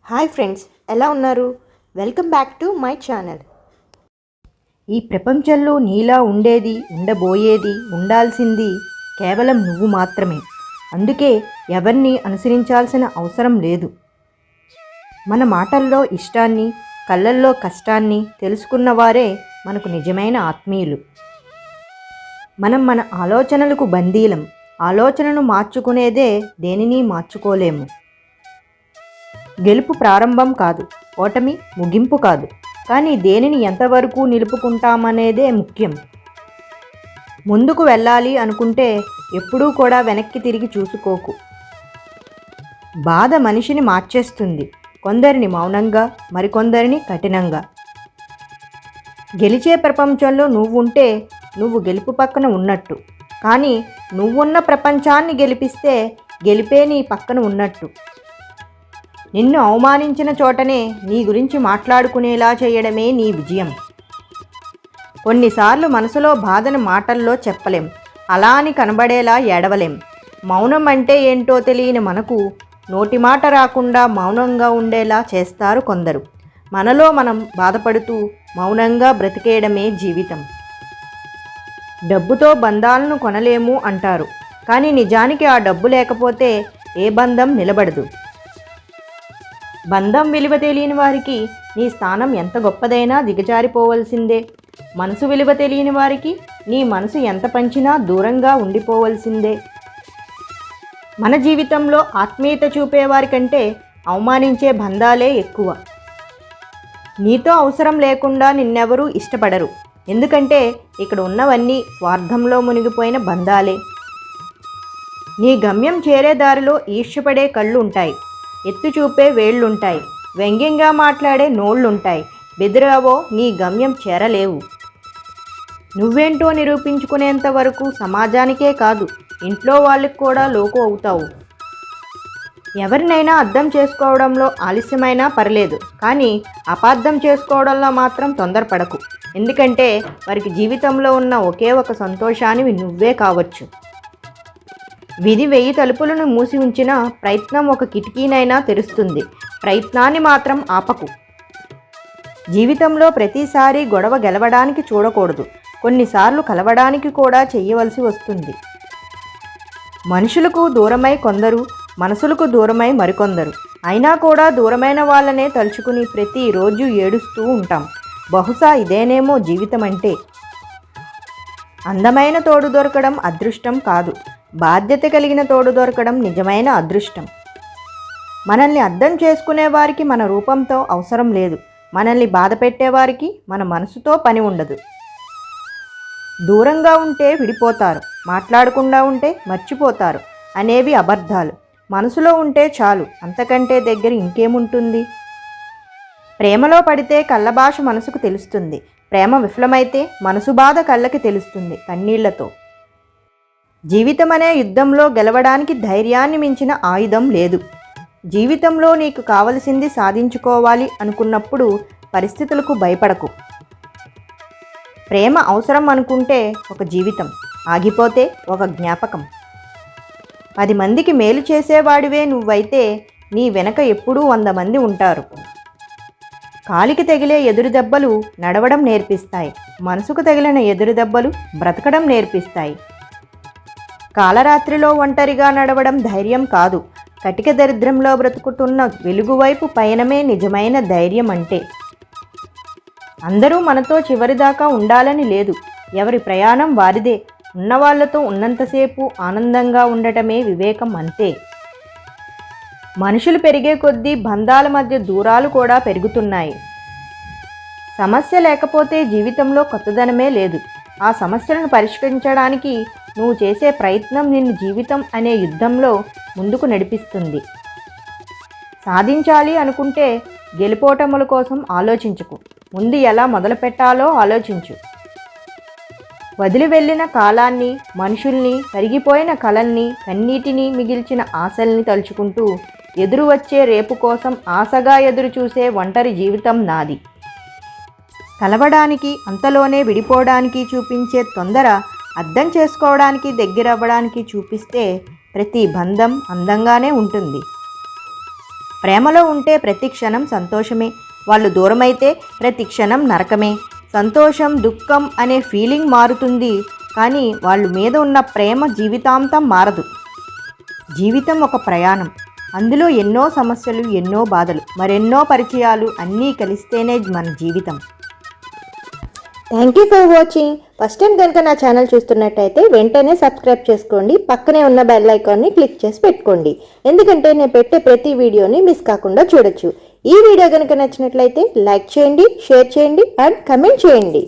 Hi friends, ఎలా ఉన్నారు? Welcome back to my channel. ఈ ప్రపంచంలో నీలా ఉండేది, ఉండబోయేది, ఉండాల్సింది కేవలం నువ్వు మాత్రమే. అందుకే ఎవరిని అనుసరించాల్సిన అవసరం లేదు. మన మాటల్లో ఇష్టాన్ని, కళ్ళల్లో కష్టాన్ని తెలుసుకున్నవారే మనకు నిజమైన ఆత్మీయులు. మనం మన ఆలోచనలకు బందీలం. ఆలోచనను మార్చుకునేదే దేనిని మార్చుకోలేము. గెలుపు ప్రారంభం కాదు, ఓటమి ముగింపు కాదు, కానీ దేనిని ఎంతవరకు నిలుపుకుంటామనేదే ముఖ్యం. ముందుకు వెళ్ళాలి అనుకుంటే ఎప్పుడూ కూడా వెనక్కి తిరిగి చూసుకోకు. బాధ మనిషిని మార్చేస్తుంది, కొందరిని మౌనంగా, మరికొందరిని కఠినంగా. గెలిచే ప్రపంచంలో నువ్వుంటే నువ్వు గెలుపు పక్కన ఉన్నట్టు, కానీ నువ్వున్న ప్రపంచాన్ని గెలిపిస్తే గెలిపే నీ పక్కన ఉన్నట్టు. నిన్ను అవమానించిన చోటనే నీ గురించి మాట్లాడుకునేలా చేయడమే నీ విజయం. కొన్నిసార్లు మనసులో బాధను మాటల్లో చెప్పలేం, అలా అని కనబడేలా ఏడవలేం. మౌనం అంటే ఏంటో తెలియని మనకు నోటి మాట రాకుండా మౌనంగా ఉండేలా చేస్తారు కొందరు. మనలో మనం బాధపడుతూ మౌనంగా బ్రతికేయడమే జీవితం. డబ్బుతో బంధాలను కొనలేము అంటారు, కానీ నిజానికి ఆ డబ్బు లేకపోతే ఏ బంధం నిలబడదు. బంధం విలువ తెలియని వారికి నీ స్థానం ఎంత గొప్పదైనా దిగజారిపోవలసిందే. మనసు విలువ తెలియని వారికి నీ మనసు ఎంత పంచినా దూరంగా ఉండిపోవలసిందే. మన జీవితంలో ఆత్మీయత చూపేవారి కంటే అవమానించే బంధాలే ఎక్కువ. నీతో అవసరం లేకుండా నిన్నెవరూ ఇష్టపడరు, ఎందుకంటే ఇక్కడ ఉన్నవన్నీ స్వార్థంలో మునిగిపోయిన బంధాలే. నీ గమ్యం చేరే దారిలో ఈర్ష్యపడే కళ్ళు ఉంటాయి, ఎత్తు చూపే వేళ్లుంటాయి, వ్యంగ్యంగా మాట్లాడే నోళ్లుంటాయి. బెదిరావో నీ గమ్యం చేరలేవు. నువ్వేంటో నిరూపించుకునేంత వరకు సమాజానికే కాదు, ఇంట్లో వాళ్ళకి కూడా లోకు అవుతావు. ఎవరినైనా అర్థం చేసుకోవడంలో ఆలస్యమైనా పర్లేదు, కానీ అపార్థం చేసుకోవడంలో మాత్రం తొందరపడకు. ఎందుకంటే వారికి జీవితంలో ఉన్న ఒకే ఒక సంతోషాన్ని నువ్వే కావచ్చు. విధి 1000 తలుపులను మూసి ఉంచిన ప్రయత్నం ఒక కిటికీనైనా తెరుస్తుంది. ప్రయత్నాన్ని మాత్రం ఆపకు. జీవితంలో ప్రతిసారి గొడవ గెలవడానికి చూడకూడదు, కొన్నిసార్లు కలవడానికి కూడా చెయ్యవలసి వస్తుంది. మనుషులకు దూరమై కొందరు, మనసులకు దూరమై మరికొందరు. అయినా కూడా దూరమైన వాళ్ళనే తలుచుకుని ప్రతిరోజు ఏడుస్తూ ఉంటాం. బహుశా ఇదేనేమో జీవితం అంటే. అందమైన తోడు దొరకడం అదృష్టం కాదు, బాధ్యత కలిగిన తోడు దొరకడం నిజమైన అదృష్టం. మనల్ని అర్థం చేసుకునే వారికి మన రూపంతో అవసరం లేదు, మనల్ని బాధ పెట్టేవారికి మన మనసుతో పని ఉండదు. దూరంగా ఉంటే విడిపోతారు, మాట్లాడకుండా ఉంటే మర్చిపోతారు అనేవి అబద్ధాలు. మనసులో ఉంటే చాలు, అంతకంటే దగ్గర ఇంకేముంటుంది. ప్రేమలో పడితే కళ్ళ భాష మనసుకు తెలుస్తుంది, ప్రేమ విఫలమైతే మనసు బాధ కళ్ళకి తెలుస్తుంది కన్నీళ్లతో. జీవితం అనే యుద్ధంలో గెలవడానికి ధైర్యాన్ని మించిన ఆయుధం లేదు. జీవితంలో నీకు కావలసింది సాధించుకోవాలి అనుకున్నప్పుడు పరిస్థితులకు భయపడకు. ప్రేమ అవసరం అనుకుంటే ఒక జీవితం, ఆగిపోతే ఒక జ్ఞాపకం. 10 మందికి మేలు చేసేవాడివే నువ్వైతే నీ వెనక ఎప్పుడూ 100 మంది ఉంటారు. కాలికి తగిలే ఎదురు దెబ్బలు నడవడం నేర్పిస్తాయి, మనసుకు తగిలిన ఎదురు దెబ్బలు బ్రతకడం నేర్పిస్తాయి. కాలరాత్రిలో ఒంటరిగా నడవడం ధైర్యం కాదు, కటిక దరిద్రంలో బ్రతుకుతున్న వెలుగువైపు పయనమే నిజమైన ధైర్యం అంటే. అందరూ మనతో చివరిదాకా ఉండాలని లేదు, ఎవరి ప్రయాణం వారిదే. ఉన్నవాళ్లతో ఉన్నంతసేపు ఆనందంగా ఉండటమే వివేకం అంతే. మనుషులు పెరిగే కొద్దీ బంధాల మధ్య దూరాలు కూడా పెరుగుతున్నాయి. సమస్య లేకపోతే జీవితంలో కొత్తదనమే లేదు. ఆ సమస్యలను పరిష్కరించడానికి నువ్వు చేసే ప్రయత్నం నిన్ను జీవితం అనే యుద్ధంలో ముందుకు నడిపిస్తుంది. సాధించాలి అనుకుంటే గెలుపోటముల కోసం ఆలోచించకు, ముందు ఎలా మొదలు పెట్టాలో ఆలోచించు. వదిలి వెళ్ళిన కాలాన్ని, మనుషుల్ని, కరిగిపోయిన కలల్ని, కన్నీటిని మిగిల్చిన ఆశల్ని తలుచుకుంటూ ఎదురు వచ్చే రేపు కోసం ఆశగా ఎదురు చూసే ఒంటరి జీవితం నాది. కలవడానికి, అంతలోనే విడిపోవడానికి చూపించే తొందర అర్థం చేసుకోవడానికి, దగ్గరవ్వడానికి చూపిస్తే ప్రతి బంధం అందంగానే ఉంటుంది. ప్రేమలో ఉంటే ప్రతి క్షణం సంతోషమే, వాళ్ళు దూరమైతే ప్రతి క్షణం నరకమే. సంతోషం దుఃఖం అనే ఫీలింగ్ మారుతుంది, కానీ వాళ్ళు మీద ఉన్న ప్రేమ జీవితాంతం మారదు. జీవితం ఒక ప్రయాణం, అందులో ఎన్నో సమస్యలు, ఎన్నో బాధలు, మరెన్నో పరిచయాలు అన్నీ కలిస్తేనే మన జీవితం. Thank you for watching. First time కనుక నా ఛానల్ చూస్తున్నట్టయితే వెంటనే సబ్స్క్రైబ్ చేసుకోండి, పక్కనే ఉన్న బెల్ ఐకాన్ని క్లిక్ చేసి పెట్టుకోండి. ఎందుకంటే నేను పెట్టే ప్రతి వీడియోని మిస్ కాకుండా చూడొచ్చు. ఈ వీడియో కనుక నచ్చినట్లయితే లైక్ చేయండి, షేర్ చేయండి అండ్ కమెంట్ చేయండి.